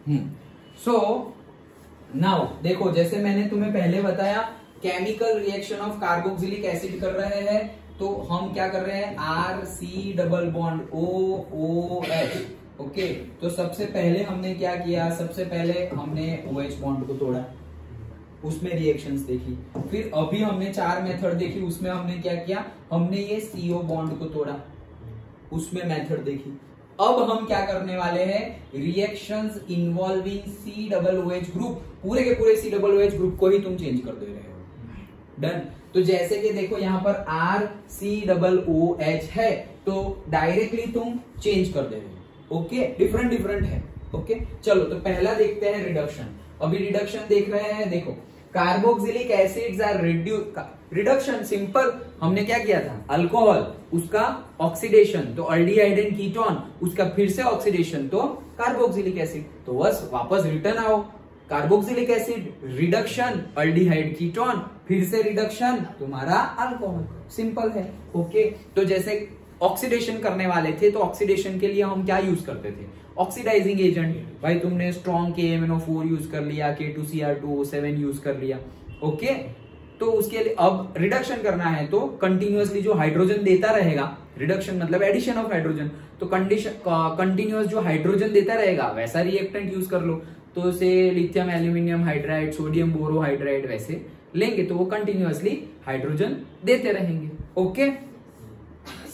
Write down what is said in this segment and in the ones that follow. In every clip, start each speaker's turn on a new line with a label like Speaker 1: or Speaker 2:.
Speaker 1: So now देखो, जैसे मैंने तुम्हें पहले बताया chemical reaction of carboxylic acid कर रहे हैं, तो हम क्या कर रहे हैं, RC double bond OOH। Okay, तो सबसे पहले हमने क्या किया, सबसे पहले हमने OH बॉन्ड को तोड़ा, उसमें रिएक्शंस देखी। फिर अभी हमने 4 मेथड देखी, उसमें हमने क्या किया, हमने ये CO बॉन्ड को तोड़ा, उसमें मेथड देखी। अब हम क्या करने वाले हैं, रिएक्शंस इन्वॉल्विंग COOH ग्रुप, पूरे के पूरे COOH ग्रुप को ही तुम चेंज कर दे रहे हो। डन। तो जैसे कि देखो यहाँ पर RCOOH है, तो डायरेक्टली तुम चेंज कर दे रहे हो। ओके, डिफरेंट डिफरेंट है। ओके, चलो तो पहला देखते हैं रिडक्शन। अभी रिडक्शन देख रहे हैं, देखो carboxylic acids are reduction simple, हमने क्या किया था, अल्कोहल, उसका ऑक्सीडेशन तो अल्डिहाइड एंड कीटोन, उसका फिर से ऑक्सीडेशन तो कार्बोक्सिलिक एसिड, तो बस वापस रिटर्न आओ, carboxylic acid reduction aldehyde ketone, फिर से रिडक्शन तुम्हारा अल्कोहल, सिंपल है। ओके, तो जैसे ऑक्सीडेशन करने वाले थे, तो ऑक्सीडेशन के लिए हम क्या यूज करते थे, ऑक्सीडाइजिंग एजेंट। भाई तुमने स्ट्रॉन्ग KMnO4 यूज कर लिया, K2Cr2O7 यूज कर लिया। ओके, तो उसके लिए अब रिडक्शन करना है तो कंटिन्यूअसली जो हाइड्रोजन देता रहेगा, रिडक्शन मतलब एडिशन ऑफ हाइड्रोजन, तो कंटिन्यूअस जो हाइड्रोजन देता रहेगा वैसा रिएक्टेंट यूज कर लो। तो से lithium aluminium hydride, sodium borohydride वैसे लेंगे तो वो कंटिन्यूअसली हाइड्रोजन देते रहेंगे। Okay,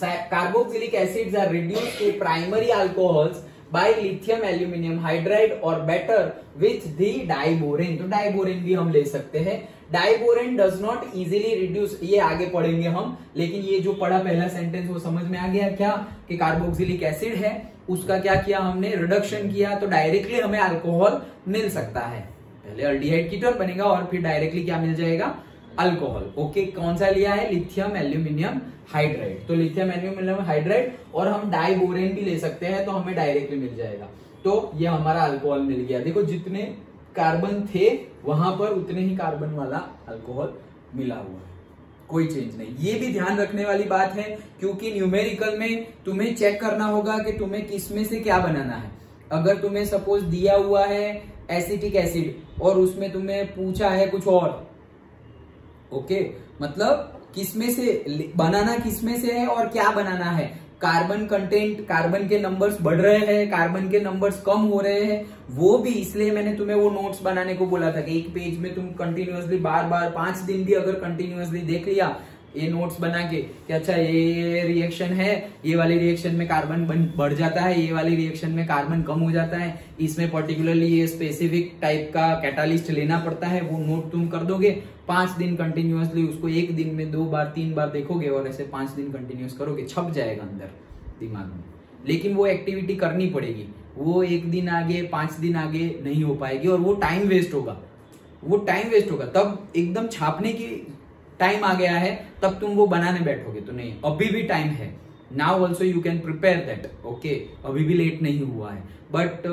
Speaker 1: carboxylic acids are reduced to primary alcohols by lithium aluminium hydride और बेटर विथ द डाइबोरेन, तो डाइबोरेन भी हम ले सकते हैं। Diborane does not easily reduce, ये आगे पढ़ेंगे हम, लेकिन ये जो पढ़ा पहला सेंटेंस वो समझ में आ गया क्या, कि कार्बोक्सिलिक एसिड है, उसका क्या किया हमने, रिडक्शन किया, तो डायरेक्टली हमें अल्कोहल मिल सकता है। पहले अल्डिहाइड कीटोन बनेगा और फिर डायरेक्टली क्या मिल जाएगा, अल्कोहल। ओके, कौन सा लिया है, लिथियम एल्यूमिनियम हाइड्राइड, तो लिथियम एल्यूमिनियम हाइड्राइड, और हम डाइबोरेन भी ले सकते हैं तो हमें डायरेक्टली मिल जाएगा। तो ये हमारा अल्कोहल मिल गया। देखो जितने कार्बन थे वहां पर उतने ही कार्बन वाला अल्कोहल मिला हुआ है, कोई चेंज नहीं। ये भी ध्यान रखने वाली बात है, क्योंकि न्यूमेरिकल में तुम्हें चेक करना होगा कि तुम्हें किस में से क्या बनाना है। अगर तुम्हें सपोज दिया हुआ है एसिटिक एसिड और उसमें तुम्हें पूछा है कुछ और, ओके, मतलब किसमें से बनाना, किसमें से है और क्या बनाना है, कार्बन कंटेंट, कार्बन के नंबर्स बढ़ रहे हैं, कार्बन के नंबर्स कम हो रहे हैं, वो भी इसलिए मैंने तुम्हें वो नोट्स बनाने को बोला था कि एक पेज में तुम कंटिन्यूअसली बार बार 5 दिन भी अगर कंटिन्यूअसली देख लिया ये नोट्स बना के कि अच्छा ये रिएक्शन है, ये वाली रिएक्शन में कार्बन बढ़ जाता है, ये वाली रिएक्शन में कार्बन कम हो जाता है, इसमें पर्टिकुलरली ये स्पेसिफिक टाइप का कैटालिस्ट लेना पड़ता है, वो नोट तुम कर दोगे 5 दिन कंटिन्यूअसली, उसको एक दिन में 2 बार 3 बार देखोगे और ऐसे 5 दिन कंटिन्यूअस करोगे, छप जाएगा अंदर दिमाग में। लेकिन वो एक्टिविटी करनी पड़ेगी, वो एक दिन आगे 5 दिन आगे नहीं हो पाएगी और वो टाइम वेस्ट होगा, वो टाइम वेस्ट होगा। तब एकदम छापने की टाइम आ गया है तब तुम वो बनाने बैठोगे तो नहीं, अभी भी टाइम है। Now also you can prepare that. Okay, अभी भी लेट नहीं हुआ है, but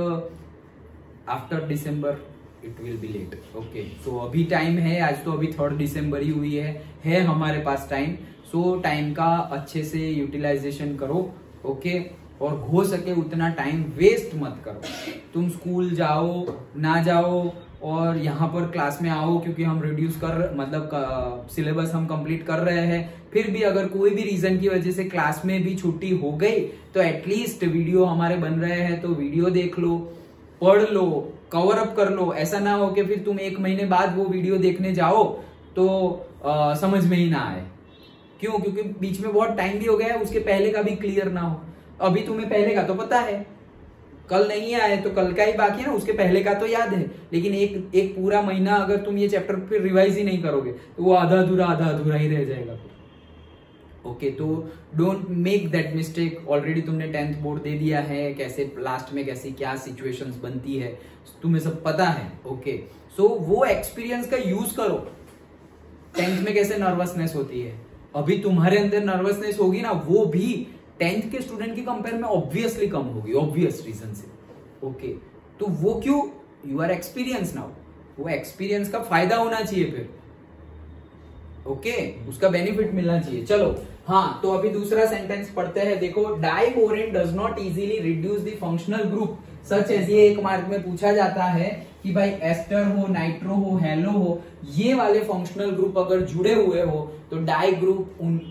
Speaker 1: after December it will be late. Okay, so अभी टाइम है, आज तो अभी 3 दिसंबर ही हुई है हमारे पास टाइम। सो टाइम का अच्छे से यूटिलाइजेशन करो। ओके, और हो सके उतना टाइम वेस्ट मत करो। तुम स्कूल जाओ ना जाओ और यहाँ पर क्लास में आओ, क्योंकि हम रिड्यूस कर मतलब सिलेबस हम कंप्लीट कर रहे हैं, फिर भी अगर कोई भी रीजन की वजह से क्लास में भी छुट्टी हो गई तो एटलीस्ट वीडियो हमारे बन रहे हैं तो वीडियो देख लो, पढ़ लो, कवर अप कर लो। ऐसा ना हो कि फिर तुम 1 महीने बाद वो वीडियो देखने जाओ तो समझ में ही ना आए। क्यों? क्योंकि बीच में बहुत टाइम भी हो गया है, उसके पहले का भी क्लियर ना हो। अभी तुम्हें पहले का तो पता है, कल नहीं आए तो कल का ही बाकी है ना, उसके पहले का तो याद है, लेकिन एक पूरा महीना अगर तुम ये चैप्टर फिर रिवाइज ही नहीं करोगे तो वो आधा अधूरा ही रह जाएगा फिर। ओके, तो don't make that mistake. Already तुमने 10th बोर्ड दे दिया है, कैसे लास्ट में कैसी क्या सिचुएशंस बनती है तुम्हें सब पता है। ओके, सो वो एक्सपीरियंस का यूज करो। 10th में कैसे नर्वसनेस होती है, अभी तुम्हारे अंदर नर्वसनेस होगी ना, वो भी 10th के स्टूडेंट की कंपेयर में ऑब्वियसली कम होगी, ऑब्वियस रीजन से। ओके, तो वो क्यों, यू आर एक्सपीरियंस नाउ, वो एक्सपीरियंस का फायदा होना चाहिए फिर। ओके, उसका बेनिफिट मिलना चाहिए। चलो हाँ, तो अभी दूसरा सेंटेंस पढ़ते हैं। देखो, diborane does not easily reduce the functional group such as, ये एक मार्क में पूछा जाता है कि भाई एस्टर हो, नाइट्रो हो, हेलो हो, ये वाले फंक्शनल ग्रुप अगर जुड़े हुए हो तो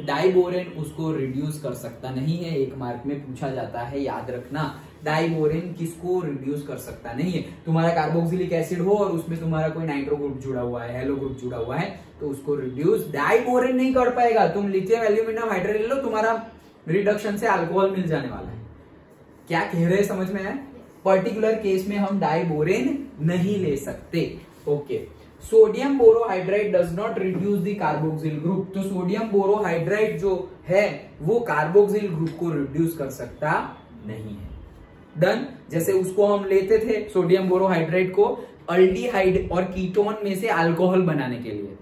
Speaker 1: डाइबोरेन उसको रिड्यूस कर सकता नहीं है। एक मार्क में पूछा जाता है, याद रखना। डाइबोरेन किसको रिड्यूस कर सकता नहीं है? तुम्हारा कार्बोक्सिलिक एसिड हो और उसमें तुम्हारा कोई नाइट्रो ग्रुप जुड़ा हुआ है, हेलो ग्रुप जुड़ा हुआ है, तो उसको रिड्यूस डाइबोरेन नहीं कर पाएगा। तुम लिथियम एल्यूमिनियम हाइड्राइड ले लो, तुम्हारा रिडक्शन से अल्कोहल मिल जाने वाला है। क्या कह रहे हैं, समझ में आया? पर्टिकुलर केस में हम डाइबोरेन नहीं ले सकते। Okay, sodium borohydride does not reduce the carboxyl group. तो सोडियम बोरोहाइड्राइड जो है वो कार्बोक्सिल ग्रुप को रिड्यूस कर सकता नहीं है। डन। जैसे उसको हम लेते थे सोडियम बोरोहाइड्राइड को अल्डिहाइड और कीटोन में से अल्कोहल बनाने के लिए,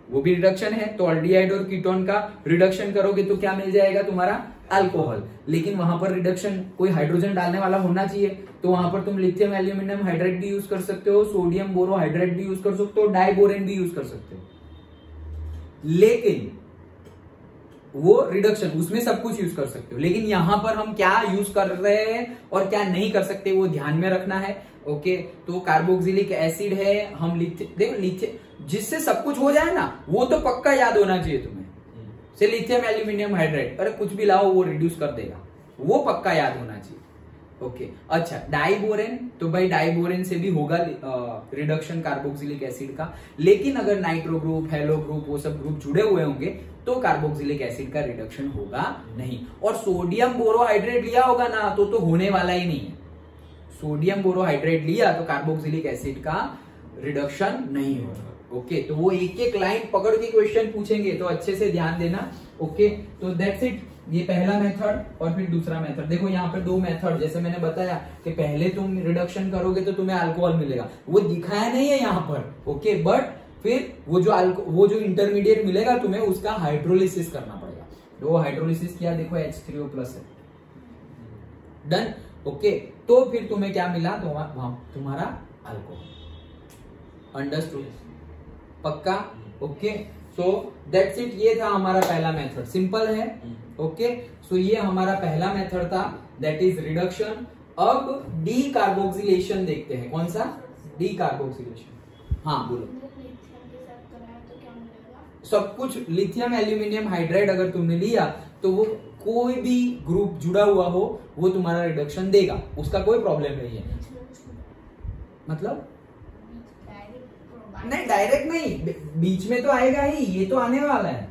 Speaker 1: वो भी रिडक्शन है। तो अल्डिहाइड और कीटोन का रिडक्शन करोगे तो क्या मिल जाएगा तुम्हारा? अल्कोहल। लेकिन वहां पर रिडक्शन कोई हाइड्रोजन डालने वाला होना चाहिए, तो वहां पर तुम लिथियम एल्यूमिनियम हाइड्राइड भी यूज कर सकते हो, सोडियम बोरोहाइड्राइड भी यूज कर सकते हो, डाइबोरेन भी यूज कर सकते हो। लेकिन वो रिडक्शन, उसमें सब कुछ यूज कर सकते हो। लेकिन यहां पर हम क्या यूज कर रहे हैं और क्या नहीं कर सकते वो ध्यान में रखना है। ओके, तो कार्बोक्सिलिक एसिड है, हम लिथियम, जिससे सब कुछ हो जाए ना, वो तो पक्का याद होना चाहिए तुम्हें। से लिथियम एल्यूमिनियम हाइड्राइड, अरे कुछ भी लाओ वो रिड्यूस कर देगा, वो पक्का याद होना चाहिए। ओके, अच्छा, डाइबोरेन, तो भाई डाइबोरेन से भी होगा रिडक्शन कार्बोक्सिलिक एसिड का। लेकिन अगर नाइट्रो ग्रुप, हेलो ग्रुप, वो सब ग्रुप जुड़े हुए होंगे तो कार्बोक्सिलिक एसिड का रिडक्शन होगा नहीं। और सोडियम बोरोहाइड्रेट लिया होगा ना तो होने वाला ही नहीं है। सोडियम बोरोहाइड्रेट लिया तो कार्बोक्सिलिक एसिड का रिडक्शन नहीं होगा। ओके, तो वो एक एक लाइन पकड़ के क्वेश्चन पूछेंगे, तो अच्छे से ध्यान देना। ओके, तो दैट्स इट। ये पहला मेथड और फिर दूसरा मेथड। देखो यहाँ पे दो मेथड, जैसे मैंने बताया कि पहले तुम रिडक्शन करोगे तो तुम्हें अल्कोहल मिलेगा, वो दिखाया नहीं है यहाँ पर। ओके, बट फिर वो जो इंटरमीडिएट मिलेगा तुम्हें, उसका हाइड्रोलिसिस करना पड़ेगा। तो हाइड्रोलिसिस किया, देखो H3O+ है। डन। ओके, तो फिर तुम्हें क्या मिला? तुम्हारा अल्कोहल। अंडरस्टूड? पक्का? Okay, so that's it. ये था हमारा पहला मेथड, सिंपल है। ओके, सो ये हमारा पहला मेथड था, दैट इज रिडक्शन। अब डी कार्बोक्सिलेशन देखते हैं। कौन सा? D carboxylation. हाँ बोलो। सब कुछ लिथियम एल्यूमिनियम हाइड्राइड अगर तुमने लिया तो वो कोई भी ग्रुप जुड़ा हुआ हो वो तुम्हारा रिडक्शन देगा, उसका कोई प्रॉब्लम नहीं है। मतलब नहीं, डायरेक्ट नहीं, बीच में तो आएगा ही, ये तो आने वाला है,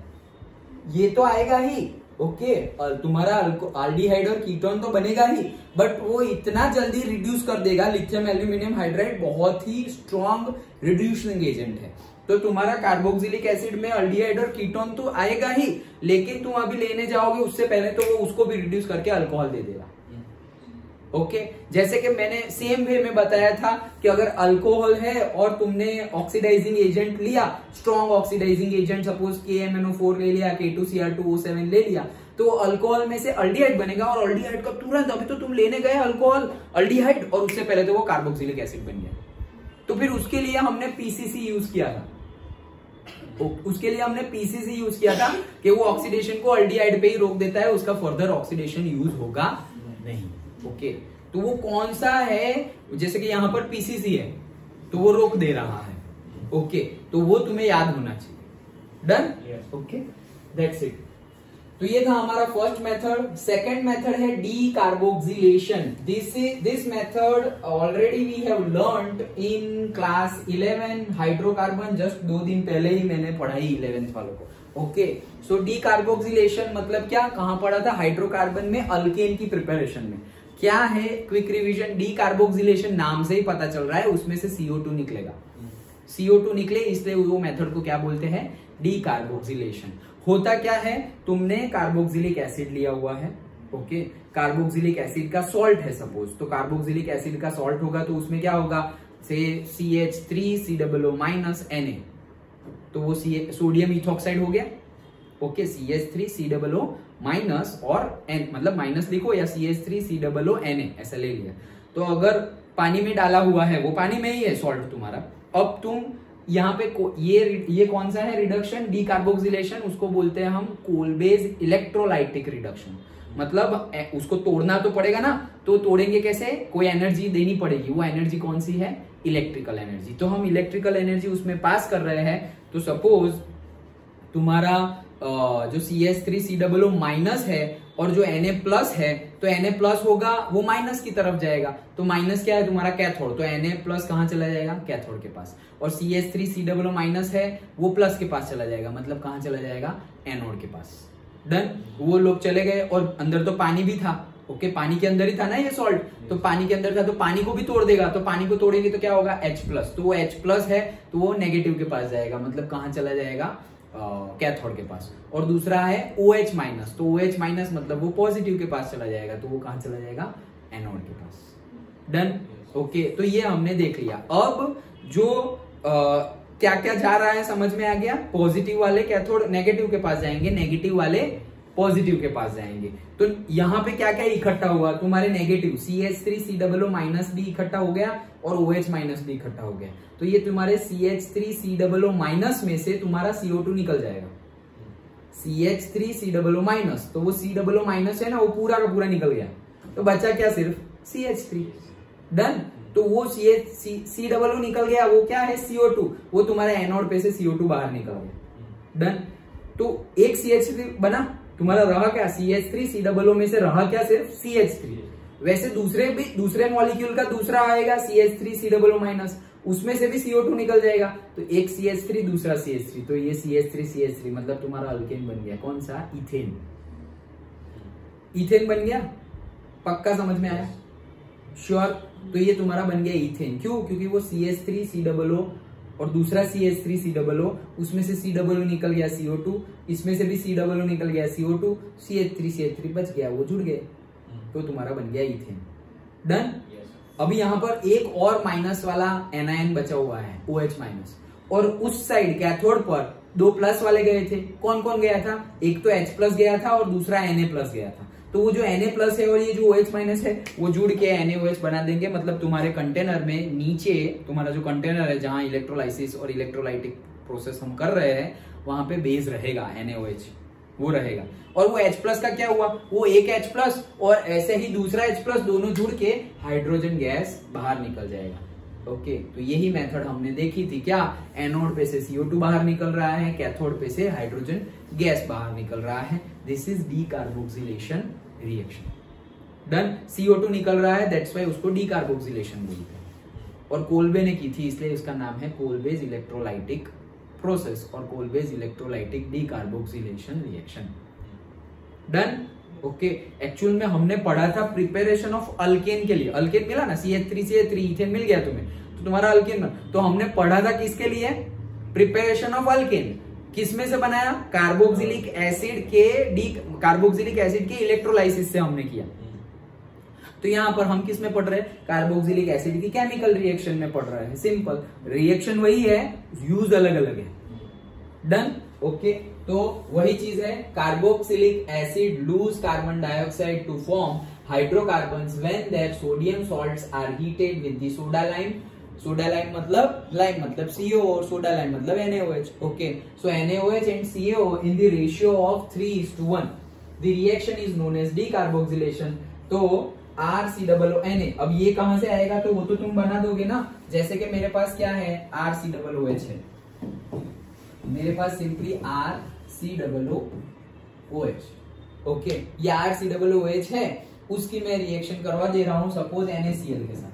Speaker 1: ये तो आएगा ही। ओके, तुम्हारा आल्डिहाइड और कीटोन तो बनेगा ही, बट वो इतना जल्दी रिड्यूस कर देगा। लिथियम एल्यूमिनियम हाइड्राइड बहुत ही स्ट्रॉन्ग रिड्यूसिंग एजेंट है, तो तुम्हारा कार्बोक्सिलिक एसिड में अल्डिहाइड और कीटोन तो आएगा ही, लेकिन तुम अभी लेने जाओगे उससे पहले तो वो उसको भी रिड्यूस करके अल्कोहल दे देगा। ओके, जैसे कि मैंने सेम वे में बताया था कि अगर अल्कोहल है और तुमने ऑक्सीडाइजिंग एजेंट लिया, strong oxidising agent, suppose KMnO4 ले लिया, K2Cr2O7 ले लिया, तो अल्कोहल में से अल्डिहाइड बनेगा और अल्डिहाइड का तुरंत, अभी तो तुम लेने गए अल्कोहल अल्डिहाइड और उससे पहले तो वो कार्बोक्सिलिक एसिड बन गया। तो फिर उसके लिए हमने PCC यूज किया था। यूज किया था कि वो ऑक्सीडेशन को अल्डिहाइड पे ही रोक देता है, उसका फर्दर ऑक्सीडेशन यूज होगा नहीं। ओके, तो वो कौन सा है? जैसे कि यहाँ पर PCC है तो वो रोक दे रहा है। ओके, तो वो तुम्हें याद होना चाहिए। डन? Okay, that's it. तो ये था हमारा फर्स्ट मेथड। सेकंड मेथड है decarboxylation. This method already we have learned in class 11 hydrocarbon. Just 2 दिन पहले ही मैंने पढ़ाई 11th वालों को। ओके, सो डी कार्बोक्सिलेशन मतलब क्या, कहां पढ़ा था? हाइड्रोकार्बन में अल्केन की प्रिपरेशन में। क्या है? Quick revision. डी कार्बोक्सिलेशन नाम से ही पता चल रहा है, उसमें से CO2 निकलेगा। CO2 निकले, इसलिए वो मेथड को क्या बोलते हैं? D carboxylation. होता क्या है? तुमने कार्बोक्सिलिक एसिड लिया हुआ है। ओके, कार्बोक्सिलिक एसिड का सॉल्ट है सपोज, तो कार्बोक्सिलिक एसिड का सॉल्ट होगा तो उसमें क्या होगा? से CH3COO- Na, तो वो सोडियम इथॉक्साइड हो गया। ओके, CH3COO- और N, मतलब माइनस लिखो या CH3COO Na ऐसा ले लिया। तो अगर पानी में डाला हुआ है, वो पानी में ही है सॉल्ट तुम्हारा। अब तुम यहाँ पे ये कौन सा है रिडक्शन, डीकार्बोक्सिलेशन, उसको बोलते हैं हम कोलबेज इलेक्ट्रोलाइटिक रिडक्शन। मतलब उसको तोड़ना तो पड़ेगा ना, तो तोड़ेंगे कैसे, कोई एनर्जी देनी पड़ेगी, वो एनर्जी कौन सी है, इलेक्ट्रिकल एनर्जी। तो हम इलेक्ट्रिकल एनर्जी उसमें पास कर रहे हैं। तो सपोज तुम्हारा जो CH3COO माइनस है और जो Na प्लस है, तो Na प्लस होगा वो माइनस की तरफ जाएगा, तो माइनस क्या है तुम्हारा कैथोड, तो Na प्लस कहाँ चला जाएगा, कैथोड के पास। और CH3COO माइनस है वो प्लस के पास चला जाएगा, मतलब कहाँ चला जाएगा, एनोड के पास। डन। वो लोग चले गए और अंदर तो पानी भी था, ओके, पानी के अंदर ही था ना ये सॉल्ट, तो पानी के अंदर था तो पानी को भी तोड़ देगा, तो पानी को तोड़ेंगे तो क्या होगा, H प्लस, तो वो H प्लस है तो वो नेगेटिव के पास जाएगा, मतलब कहाँ चला जाएगा, कैथोड के पास। और दूसरा है OH माइनस, तो OH माइनस मतलब वो पॉजिटिव के पास चला जाएगा, तो वो कहाँ चला जाएगा, एनोड के पास। Done, okay. तो ये हमने देख लिया। अब जो क्या क्या जा रहा है समझ में आ गया, पॉजिटिव वाले कैथोड नेगेटिव के पास जाएंगे, नेगेटिव वाले पॉजिटिव के पास जाएंगे। तो यहाँ पे क्या क्या इकट्ठा हुआ, तुम्हारे नेगेटिव CH3COO माइनस भी इकट्ठा हो गया और OH माइनस भी इकट्ठा हो गया। तो ये तुम्हारे CH3COO माइनस में से तुम्हारा CO2 निकल जाएगा, CH3COO माइनस, तो वो COO माइनस है ना, वो पूरा का पूरा निकल गया, तो बचा क्या, सिर्फ CH3। डन। तो वो COO निकल गया, वो क्या है, CO2, वो तुम्हारे एनोड पे से CO2 बाहर निकल गया। डन। तो एक CH3 बना, तुम्हारा रहा क्या, CH3COO में से रहा क्या, सिर्फ CH3। वैसे दूसरे मॉलिक्यूल का दूसरा आएगा CH3COO माइनस, उसमें से भी CO2 निकल जाएगा, तो एक CH3 दूसरा CH3, तो ये CH3 मतलब तुम्हारा अल्केन बन गया, कौन सा, इथेन। इथेन बन गया, पक्का समझ में आया, श्योर। तो ये तुम्हारा बन गया इथेन, क्यों, क्योंकि वो CH3COO और दूसरा CH3COO, उसमें से COO निकल गया CO2, इसमें से भी COO निकल गया CO2, CH3 बच गया, वो जुड़ गए, तो तुम्हारा बन गया इथेन। डन। अभी यहाँ पर एक और माइनस वाला एनायन बचा हुआ है, OH माइनस, और उस साइड कैथोड पर दो प्लस वाले गए थे। कौन कौन गया था, एक तो H प्लस गया था और दूसरा Na प्लस गया था। तो वो जो Na प्लस है और ये जो OH माइनस है वो जुड़ के NaOH बना देंगे, मतलब तुम्हारे कंटेनर में नीचे तुम्हारा जो कंटेनर है जहां इलेक्ट्रोलाइसिस और इलेक्ट्रोलाइटिक प्रोसेस हम कर रहे हैं, वहां पे बेस रहेगा NaOH, वो रहेगा। और वो H प्लस का क्या हुआ, वो एक H प्लस और ऐसे ही दूसरा H प्लस, दोनों जुड़ के हाइड्रोजन गैस बाहर निकल जाएगा। ओके, तो यही मेथड हमने देखी थी, क्या, एनोड पे से CO2 बाहर निकल रहा है, कैथोड पे से हाइड्रोजन गैस बाहर निकल रहा है। This is decarboxylation reaction. Done. CO2 निकल रहा है, दैट्स व्हाई उसको डीकार्बोक्सिलेशन बोलते हैं। और कोल्बे ने की थी, इसलिए उसका नाम है कोल्बेज इलेक्ट्रोलाइटिक प्रोसेस और Kolbe's electrolytic decarboxylation reaction. Done. Okay, actual में हमने पढ़ा था प्रिपरेशन ऑफ अल्केन के लिए। अल्केन मिला ना, CH3 इथेन मिल गया तुम्हें, तो तुम्हारा अल्केन बना। तो हमने पढ़ा था किसके लिए, प्रिपरेशन ऑफ अल्केन। किसमें से बनाया, कार्बोक्सिलिक एसिड के इलेक्ट्रोलाइसिस से हमने किया। तो यहां पर हम किस में पढ़ रहे हैं, कार्बोक्सिलिक एसिड की केमिकल रिएक्शन में पढ़ रहे हैं। सिंपल, रिएक्शन वही है, यूज अलग अलग है। डन। ओके, तो वही चीज है, carboxylic acid lose carbon dioxide to form hydrocarbons when there sodium salts are heated with the soda lime. Soda lime मतलब CO और सोडा लाइम मतलब NaOH। Okay, so NaOH and CO in the ratio of 3:1, the reaction is known as decarboxylation. तो RCOONA, अब ये कहां से आएगा, तो वो तो तुम बना दोगे ना। जैसे कि मेरे पास क्या है, RCOOH है, मेरे पास सिंपली RCOOH। ओके, ये RCOOH है, उसकी मैं रिएक्शन करवा दे रहा हूं सपोज NaCl के साथ,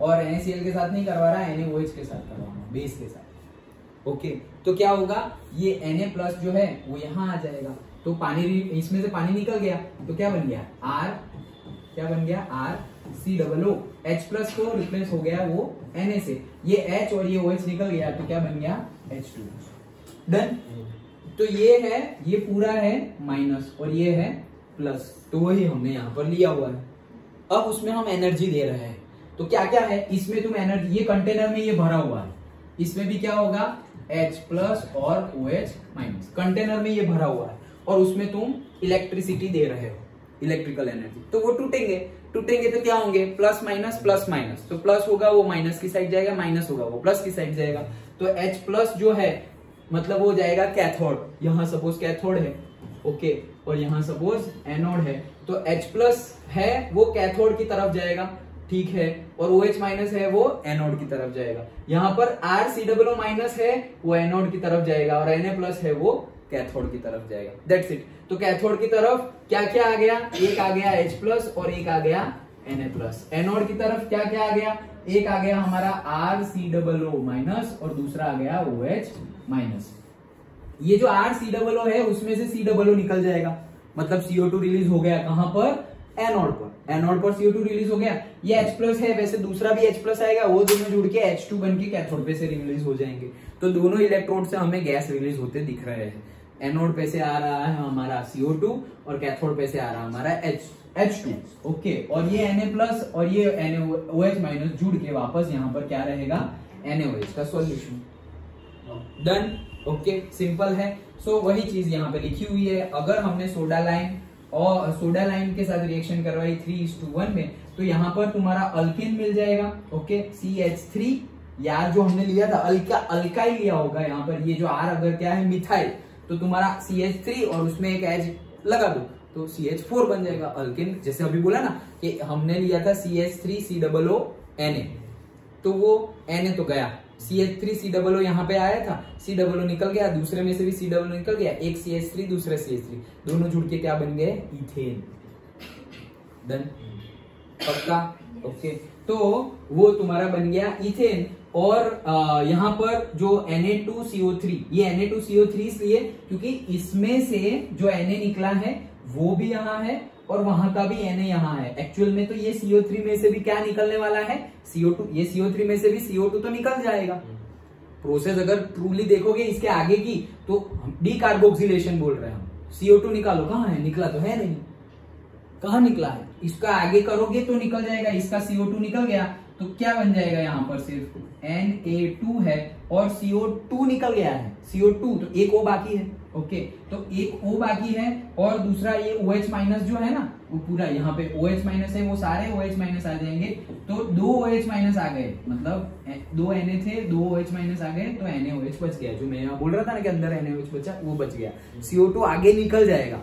Speaker 1: और NaCl के साथ नहीं करवा रहा, NaOH के साथ करवा रहा हूं, बेस के साथ। ओके, तो क्या होगा, ये Na प्लस जो है वो यहां आ जाएगा, तो पानी, इसमें से पानी निकल गया, तो क्या बन गया, RCOO। H प्लस को रिप्लेस हो गया वो Na से, ये H और ये OH निकल गया, तो क्या बन गया, H2। डन। तो ये है, ये पूरा है माइनस और ये है प्लस, तो वही हमने यहां पर लिया हुआ है। अब उसमें हम एनर्जी दे रहे हैं, तो क्या क्या है इसमें, तुम एनर्जी, ये कंटेनर में ये भरा हुआ है, इसमें भी क्या होगा, H प्लस और OH माइनस, कंटेनर में ये भरा हुआ है, और उसमें तुम इलेक्ट्रिसिटी दे रहे हो, इलेक्ट्रिकल एनर्जी। तो वो टूटेंगे तो क्या होंगे, प्लस माइनस, तो प्लस होगा वो माइनस की साइड जाएगा, माइनस होगा वो प्लस की साइड जाएगा। तो H प्लस जो है मतलब वो जाएगा कैथोड, यहाँ सपोज कैथोड है, ओके, और यहाँ सपोज एनोड है, तो H प्लस है वो कैथोड की तरफ जाएगा, ठीक है, और OH माइनस है वो एनोड की तरफ जाएगा। यहाँ पर RCOO माइनस है वो एनोड की तरफ जाएगा, और Na प्लस है वो कैथोड की तरफ जाएगा। That's it. तो कैथोड की तरफ क्या क्या आ गया, एक आ गया H प्लस और एक आ गया Na प्लस। एनोड की तरफ क्या क्या आ गया, एक आ गया हमारा RCOO माइनस और दूसरा आ गया OH माइनस। ये जो RCOO है उसमें से COO निकल जाएगा, मतलब CO2 रिलीज हो गया कहां पर, एनोड पर। एनोड पर CO2 रिलीज हो गया। ये H प्लस है, वैसे दूसरा भी H प्लस आएगा, वो दोनों जुड़ के H2 बन के कैथोड पे से रिलीज हो जाएंगे। तो दोनों इलेक्ट्रोड से हमें गैस रिलीज होते दिख रहे हैं। एनोड पे से आ रहा है हमारा CO2 और कैथोड पे से आ रहा है हमारा H2, ओके। और ये Na प्लस और ये OH माइनस जुड़ के वापस यहाँ पर क्या रहेगा, NaOH का सॉल्यूशन। डन, ओके, सिंपल है। सो वही चीज यहाँ पे लिखी हुई है। अगर हमने सोडा लाइम के साथ रिएक्शन करवाई 3:1 में, तो यहाँ पर तुम्हारा अल्केन मिल जाएगा, ओके, CH3। यार जो हमने लिया था अल्काइल लिया होगा, यहाँ पर ये जो R अगर क्या है मिथाइल, तो तुम्हारा CH3 और उसमें एक H लगा दो तो CH4 बन जाएगा अल्केन। जैसे अभी बोला ना कि हमने लिया था CH3COO Na, तो वो Na तो गया, CH3COO यहाँ पे आया था, COO निकल गया, दूसरे में से भी COO निकल गया, एक CH3 दूसरा CH3, दोनों जुड़ के क्या बन गए, इथेन। डन, पक्का, ओके। तो वो तुम्हारा बन गया इथेन। और यहाँ पर जो Na2CO3, ये Na2CO3 इसलिए क्योंकि इसमें से जो Na निकला है वो भी यहाँ है और वहां का भी Na यहाँ है। एक्चुअल में तो ये CO3 में से भी क्या निकलने वाला है, CO2। ये CO3 में से भी CO2 तो निकल जाएगा। प्रोसेस अगर ट्रूली देखोगे इसके आगे की, तो डीकार्बोक्सिलेशन बोल रहे हैं हम। CO2 निकालो, कहाँ है, निकला तो है नहीं, कहाँ निकला है, इसका आगे करोगे तो निकल जाएगा। इसका CO2 निकल गया तो क्या बन जाएगा, यहाँ पर सिर्फ Na2 है और CO2 निकल गया है, CO2, तो एक O बाकी है, ओके। तो एक O बाकी है और दूसरा ये OH माइनस जो है ना, वो पूरा यहाँ पे OH माइनस है, वो सारे OH माइनस आ जाएंगे। तो 2 OH माइनस आ गए, मतलब 2 Na थे, 2 OH माइनस आ गए, तो NaOH बच गया। जो मैं यहाँ बोल रहा था ना कि अंदर NaOH बचा, वो बच गया। CO2 आगे निकल जाएगा,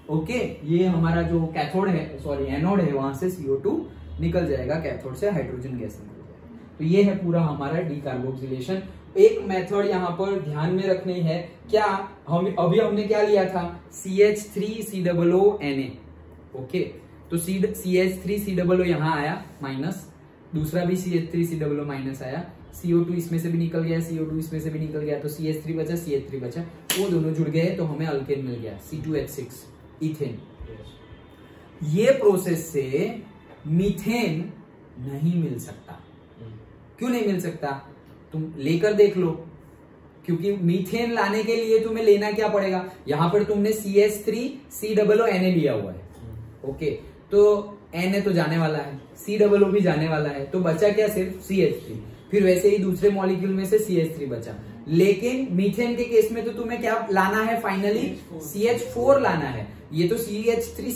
Speaker 1: ओके। ये हमारा जो कैथोड है, सॉरी एनोड है, वहां से CO2 निकल जाएगा, कैथोड से हाइड्रोजन गैस निकल जाएगा। तो ये है पूरा हमारा डीकार्बोक्सिलेशन। एक मेथड यहाँ पर ध्यान में रखनी है, क्या अभी हमने क्या लिया था, CH3COO Na, ओके। तो CH3COO यहाँ आया माइनस, दूसरा भी CH3COO माइनस आया, CO2 इसमें से भी निकल गया, CO2 इसमें से भी निकल गया, तो CH3 बचा, CH3 बचा, वो दोनों जुड़ गए तो हमें अल्केन मिल गया, C2H6, इथेन। ये प्रोसेस से मीथेन नहीं मिल सकता। क्यों नहीं मिल सकता, तुम लेकर देख लो। क्योंकि मीथेन लाने के लिए तुम्हें लेना क्या पड़ेगा, यहां पर तुमने CH3COO Na लिया हुआ है, ओके। तो Na तो जाने वाला है, COO भी जाने वाला है, तो बचा क्या, सिर्फ CH3। फिर वैसे ही दूसरे मॉलिक्यूल में से CH3 बचा। लेकिन मीथेन के केस में तो तुम्हें क्या लाना है, फाइनली CH4 लाना है। ये तो CH3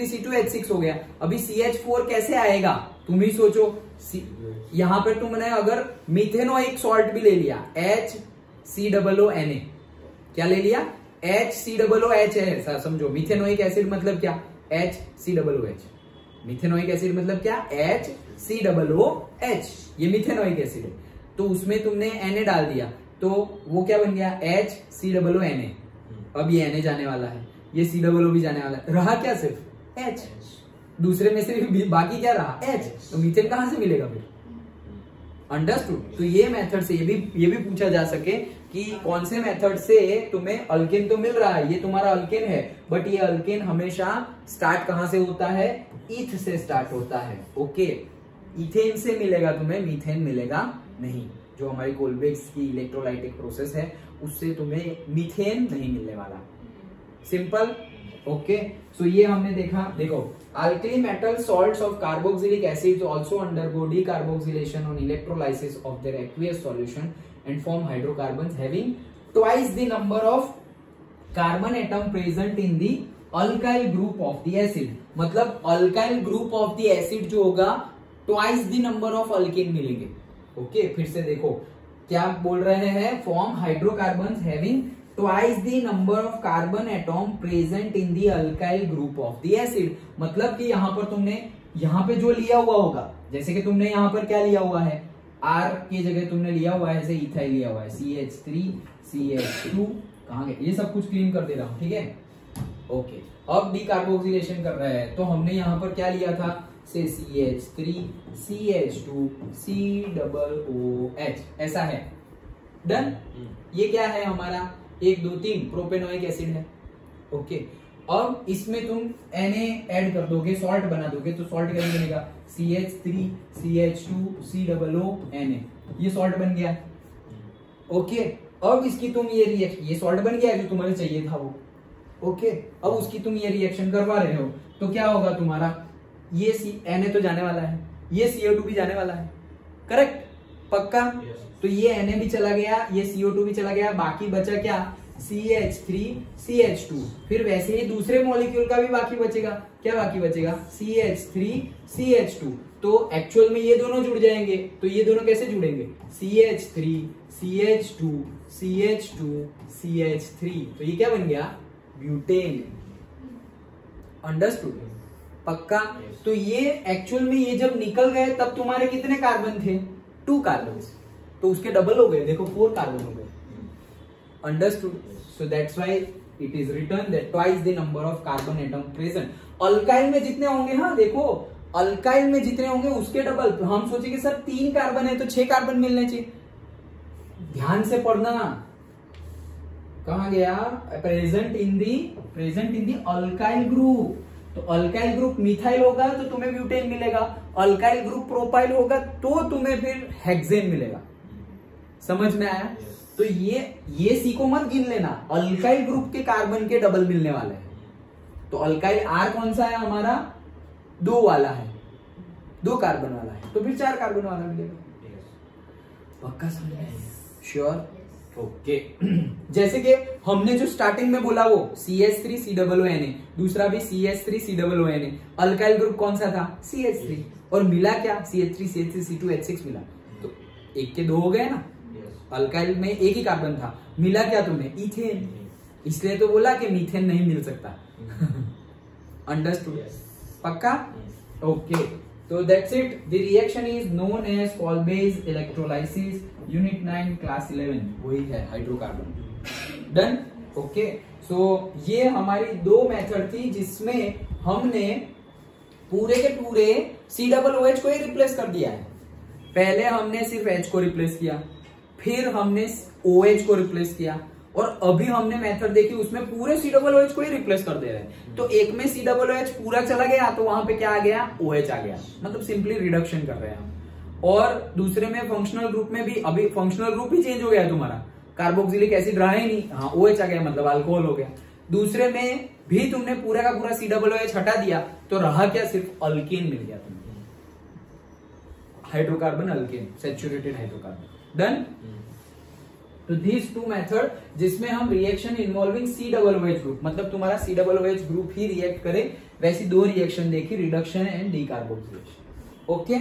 Speaker 1: C2H6 हो गया। अभी CH4 कैसे आएगा, तुम ही सोचो। यहां पर तुमने अगर मीथेनोइक सॉल्ट भी ले लिया, HCOO Na, क्या ले लिया, HCOOH है, समझो। मीथेनोइक एसिड मतलब क्या, HCOOH। मीथेनोइक एसिड मतलब क्या, HCOOH, ये मीथेनोइक एसिड है। तो उसमें तुमने Na डाल दिया तो वो क्या बन गया, HCOO Na। अब ये Na जाने वाला है, ये COO भी जाने वाला है, रहा क्या, सिर्फ H। दूसरे में से भी बाकी क्या रहा, H। तो मीथेन कहां से मिलेगा फिर, अंडरस्टूड। तो ये मेथड से ये भी पूछा जा सके कि कौन से मेथड से तुम्हें अल्केन तो मिल रहा है, ये तुम्हारा अल्केन है, बट ये अल्केन हमेशा स्टार्ट कहां से होता है, ईथ से स्टार्ट होता है, ओके। इथेन से मिलेगा तुम्हें, मीथेन मिलेगा नहीं। जो हमारी कोलब्रुक्स की इलेक्ट्रोलाइटिक प्रोसेस है उससे तुम्हें मीथेन नहीं मिलने वाला, सिंपल, ओके। सो ये हमने देखा। देखो, alkali metal salts of carboxylic acids also undergo decarboxylation on electrolysis of their aqueous solution and form hydrocarbons having twice the number of carbon atom present in the alkyl group of the acid। मतलब alkyl group of the acid जो होगा twice the number of alkane मिलेंगे, okay. फिर से देखो, क्या बोल रहे हैं, form hydrocarbon having twice the number of carbon atom present in the alkyl group of the acid. मतलब कि यहाँ पर तुमने यहाँ पे जो लिया हुआ होगा, जैसे कि तुमने यहाँ पर क्या लिया हुआ है, R की जगह तुमने लिया हुआ है ऐसे इथाइल लिया हुआ है, CH3 CH2 कहाँ गए, ये सब कुछ क्लीन कर दे रहा हूँ, ठीक है। ओके, अब डीकार्बोक्सिलेशन कर रहे हैं तो हमने यहाँ पर क्या लिया था, से CH3 CH2 COOH, ऐसा है। डन। ये क्या है हमारा 1 2 3 प्रोपेनोइक एसिड है। ओके, अब इसमें तुम Na ऐड कर दोगे, सॉल्ट बना दोगे, तो सॉल्ट क्या बनेगा, CH3 CH2 COONA, ये सॉल्ट बन गया। ओके, अब इसकी तुम ये सॉल्ट बन गया जो तुम्हारे चाहिए था वो। ओके, अब उसकी तुम ये रिएक्शन करवा रहे हो तो क्या होगा तुम्हारा, ये Na तो जाने वाला है, ये CO2 भी जाने वाला है, करेक्ट, पक्का। तो ये Na भी चला गया, ये CO2 भी चला गया, बाकी बचा क्या, CH3 CH2। फिर वैसे ही दूसरे मॉलिक्यूल का भी बाकी बचेगा, क्या बाकी बचेगा, CH3 CH2। तो एक्चुअल में ये दोनों जुड़ जाएंगे, तो ये दोनों कैसे जुड़ेंगे, CH3 CH2 CH2 CH3, तो ये क्या बन गया, ब्यूटेन। अंडरस्टूड, पक्का। तो ये एक्चुअल में ये जब निकल गए तब तुम्हारे कितने कार्बन थे, 2 कार्बन, तो उसके डबल हो गए, देखो 4 कार्बन हो गए। Understood, so that's why it is written that twice the number of carbon atom present. Alkyl में जितने होंगे, हाँ देखो अल्काइल में जितने होंगे उसके डबल, तो हम सोचेंगे सर 3 कार्बन है तो 6 कार्बन मिलने चाहिए। ध्यान से पढ़ना, कहा गया, present in the alkyl group. तो अल्काइल ग्रुप मिथाइल होगा तो तुम्हें ब्यूटेन मिलेगा, अल्काइल ग्रुप प्रोपाइल होगा तो तुम्हें फिर हेक्सेन मिलेगा। समझ में आया? तो ये सी को मत गिन लेना, अल्काइल ग्रुप के कार्बन के डबल मिलने वाले हैं। तो अल्काइल R कौन सा है हमारा, 2 वाला है, 2 कार्बन वाला है, तो फिर 4 कार्बन वाला मिलेगा। पक्का समझ में? श्योर? ओके। जैसे कि हमने जो स्टार्टिंग में बोला वो CH3 COONA, दूसरा भी CH3 COONA, अल्काइल ग्रुप कौन सा था, CH3, और मिला क्या, CH3 CH3 C2H6 मिला, तो 1 के 2 हो गए ना। अल्काइल में 1 ही कार्बन था, मिला क्या तुम्हें, इथेन, इसलिए तो बोला कि मीथेन नहीं मिल सकता। अंडरस्टूड? पक्का? ओके, तो that's it. The reaction is known as Colbase electrolysis, unit 9 class 11, वही है हाइड्रोकार्बन। डन। ओके, सो ये हमारी 2 मेथड थी जिसमें हमने पूरे के पूरे COOH को ही रिप्लेस कर दिया है। पहले हमने सिर्फ H को रिप्लेस किया, फिर हमने OH को रिप्लेस किया, और अभी हमने मेथड देखी उसमें पूरे COOH को ही रिप्लेस कर दे रहे हैं। तो एक में COOH पूरा चला गया तो वहां पे क्या आ गया, OH आ गया, मतलब सिंपली रिडक्शन कर रहे हैं हम। और दूसरे में फंक्शनल ग्रुप में भी अभी फंक्शनल ग्रुप ही चेंज हो गया तुम्हारा, कार्बोक्सिलिक एसिड रहा ही नहीं, हाँ OH आ गया, मतलब अल्कोहल हो गया। दूसरे में भी तुमने पूरा का पूरा COOH हटा दिया तो रहा क्या, सिर्फ अल्केन मिल गया तुम्हें, hydrocarbon alkane, saturated hydrocarbon. Done. तो these 2 मेथड जिसमें हम रिएक्शन इन्वॉल्विंग COOH ग्रुप, मतलब तुम्हारा COOH ग्रुप ही रिएक्ट करे, वैसी 2 रिएक्शन देखी, रिडक्शन एंड डीकार्बोक्सिलेशन। ओके।